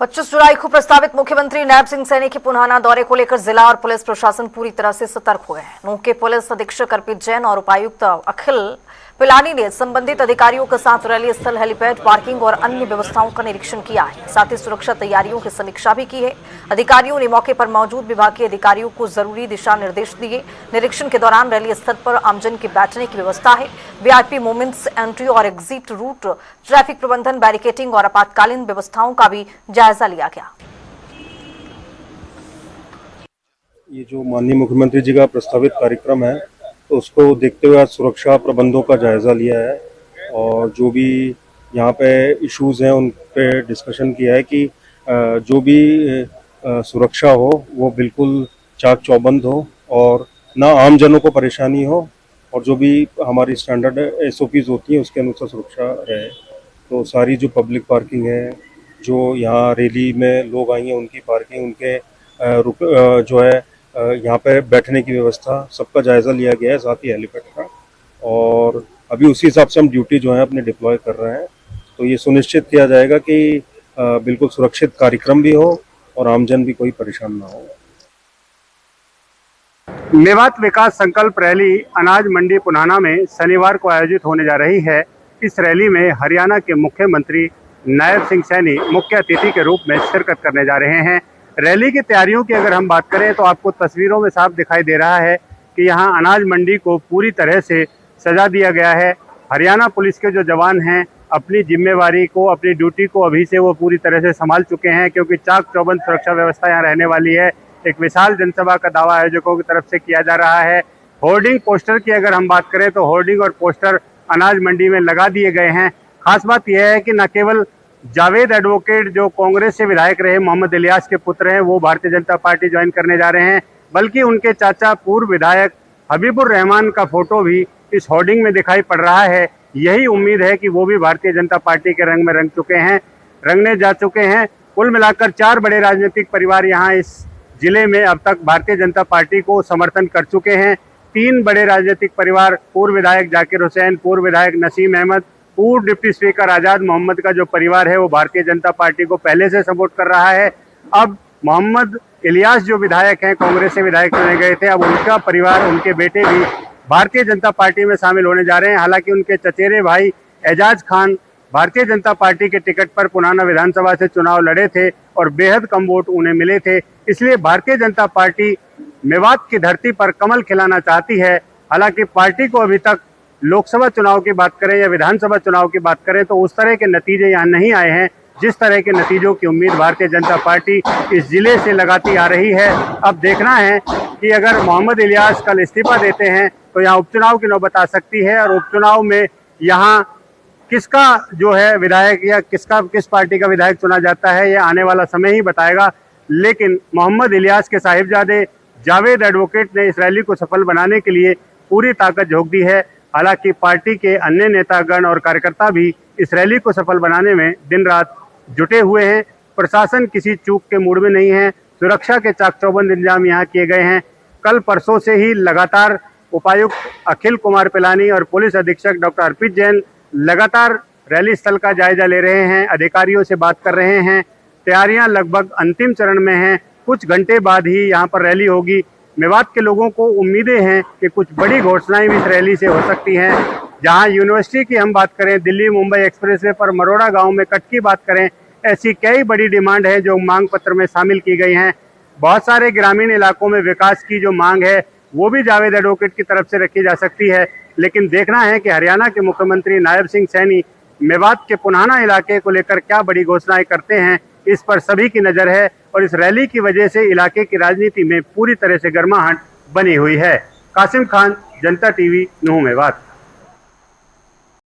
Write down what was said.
25 जुलाई को प्रस्तावित मुख्यमंत्री नायब सिंह सैनी के पुनाना दौरे को लेकर जिला और पुलिस प्रशासन पूरी तरह से सतर्क हुए हैं। नूंह के पुलिस अधीक्षक अर्पित जैन और उपायुक्त अखिल पिलानी ने संबंधित अधिकारियों के साथ रैली स्थल, हेलीपैड, पार्किंग और अन्य व्यवस्थाओं का निरीक्षण किया है। साथ ही सुरक्षा तैयारियों की समीक्षा भी की है। अधिकारियों ने मौके पर मौजूद विभागीय अधिकारियों को जरूरी दिशा निर्देश दिए। निरीक्षण के दौरान रैली स्थल पर आमजन के बैठने की व्यवस्था है। वीआईपी मोमेंट्स, एंट्री और एग्जिट रूट, ट्रैफिक प्रबंधन, बैरिकेटिंग और आपातकालीन व्यवस्थाओं का भी जायजा लिया गया। ये जो माननीय मुख्यमंत्री जी का प्रस्तावित कार्यक्रम है, तो उसको देखते हुए आज सुरक्षा प्रबंधों का जायजा लिया है और जो भी यहाँ पे इश्यूज हैं उन पे डिस्कशन किया है कि जो भी सुरक्षा हो वो बिल्कुल चाक चौबंद हो और ना आम जनों को परेशानी हो और जो भी हमारी स्टैंडर्ड SOPs होती हैं उसके अनुसार सुरक्षा रहे। तो सारी जो पब्लिक पार्किंग है, जो यहाँ रैली में लोग आएंगे उनकी पार्किंग, उनके जो है यहाँ पे बैठने की व्यवस्था, सबका जायजा लिया गया है, साथ ही हेलीपैड का। और अभी उसी हिसाब से हम ड्यूटी जो है अपने डिप्लॉय कर रहे हैं। तो ये सुनिश्चित किया जाएगा कि बिल्कुल सुरक्षित कार्यक्रम भी हो और आमजन भी कोई परेशान ना हो। मेवात विकास संकल्प रैली अनाज मंडी पुनाना में शनिवार को आयोजित होने जा रही है। इस रैली में हरियाणा के मुख्यमंत्री नायब सिंह सैनी मुख्य अतिथि के रूप में शिरकत करने जा रहे हैं। रैली की तैयारियों की अगर हम बात करें तो आपको तस्वीरों में साफ दिखाई दे रहा है कि यहाँ अनाज मंडी को पूरी तरह से सजा दिया गया है। हरियाणा पुलिस के जो जवान हैं अपनी जिम्मेवारी को, अपनी ड्यूटी को अभी से वो पूरी तरह से संभाल चुके हैं, क्योंकि चाक चौबंद सुरक्षा व्यवस्था यहाँ रहने वाली है। एक विशाल जनसभा का दावा आयोजकों की तरफ से किया जा रहा है। होर्डिंग पोस्टर की अगर हम बात करें तो होर्डिंग और पोस्टर अनाज मंडी में लगा दिए गए हैं। खास बात यह है कि न केवल जावेद एडवोकेट जो कांग्रेस से विधायक रहे मोहम्मद इलियास के पुत्र हैं वो भारतीय जनता पार्टी ज्वाइन करने जा रहे हैं, बल्कि उनके चाचा पूर्व विधायक हबीबुर रहमान का फोटो भी इस होर्डिंग में दिखाई पड़ रहा है। यही उम्मीद है कि वो भी भारतीय जनता पार्टी के रंग में रंग चुके हैं, रंगने जा चुके हैं। कुल मिलाकर 4 बड़े राजनीतिक परिवार यहाँ इस जिले में अब तक भारतीय जनता पार्टी को समर्थन कर चुके हैं। 3 बड़े राजनीतिक परिवार, पूर्व विधायक जाकिर हुसैन, पूर्व विधायक नसीम अहमद, पूर्व डिप्टी स्पीकर आजाद मोहम्मद का जो परिवार है वो भारतीय जनता पार्टी को पहले से सपोर्ट कर रहा है। अब मोहम्मद इलियास जो विधायक हैं, कांग्रेस से विधायक चुने गए थे, अब उनका परिवार, उनके बेटे भी भारतीय जनता पार्टी में शामिल होने जा रहे हैं। हालांकि उनके चचेरे भाई एजाज खान भारतीय जनता पार्टी के टिकट पर पुनाना विधानसभा से चुनाव लड़े थे और बेहद कम वोट उन्हें मिले थे, इसलिए भारतीय जनता पार्टी मेवात की धरती पर कमल खिलाना चाहती है। हालांकि पार्टी को अभी तक लोकसभा चुनाव की बात करें या विधानसभा चुनाव की बात करें तो उस तरह के नतीजे यहाँ नहीं आए हैं जिस तरह के नतीजों की उम्मीद भारतीय जनता पार्टी इस जिले से लगाती आ रही है। अब देखना है कि अगर मोहम्मद इलियास कल इस्तीफा देते हैं तो यहाँ उपचुनाव की नौबत आ सकती है और उपचुनाव में यहाँ किसका जो है विधायक या किस पार्टी का विधायक चुना जाता है यह आने वाला समय ही बताएगा। लेकिन मोहम्मद इलियास के साहिबजादे जावेद एडवोकेट ने इस रैली को सफल बनाने के लिए पूरी ताकत झोंक दी है। हालांकि पार्टी के अन्य नेतागण और कार्यकर्ता भी इस रैली को सफल बनाने में दिन रात जुटे हुए हैं। प्रशासन किसी चूक के मूड में नहीं है। सुरक्षा के चाक चौबंद इंतजाम यहाँ किए गए हैं। कल परसों से ही लगातार उपायुक्त अखिल कुमार पिलानी और पुलिस अधीक्षक डॉक्टर अर्पित जैन लगातार रैली स्थल का जायजा ले रहे हैं, अधिकारियों से बात कर रहे हैं। तैयारियां लगभग अंतिम चरण में हैं। कुछ घंटे बाद ही यहाँ पर रैली होगी। मेवात के लोगों को उम्मीदें हैं कि कुछ बड़ी घोषणाएं भी इस रैली से हो सकती हैं। जहां यूनिवर्सिटी की हम बात करें, दिल्ली मुंबई एक्सप्रेसवे पर मरोड़ा गांव में कट की बात करें, ऐसी कई बड़ी डिमांड है जो मांग पत्र में शामिल की गई हैं। बहुत सारे ग्रामीण इलाकों में विकास की जो मांग है वो भी जावेद एडवोकेट की तरफ से रखी जा सकती है। लेकिन देखना है कि हरियाणा के मुख्यमंत्री नायब सिंह सैनी मेवात के पुनाना इलाके को लेकर क्या बड़ी घोषणाएं करते हैं, इस पर सभी की नजर है और इस रैली की वजह से इलाके की राजनीति में पूरी तरह से गर्माहट बनी हुई है। कासिम खान, जनता टीवी, नूंह मेवात।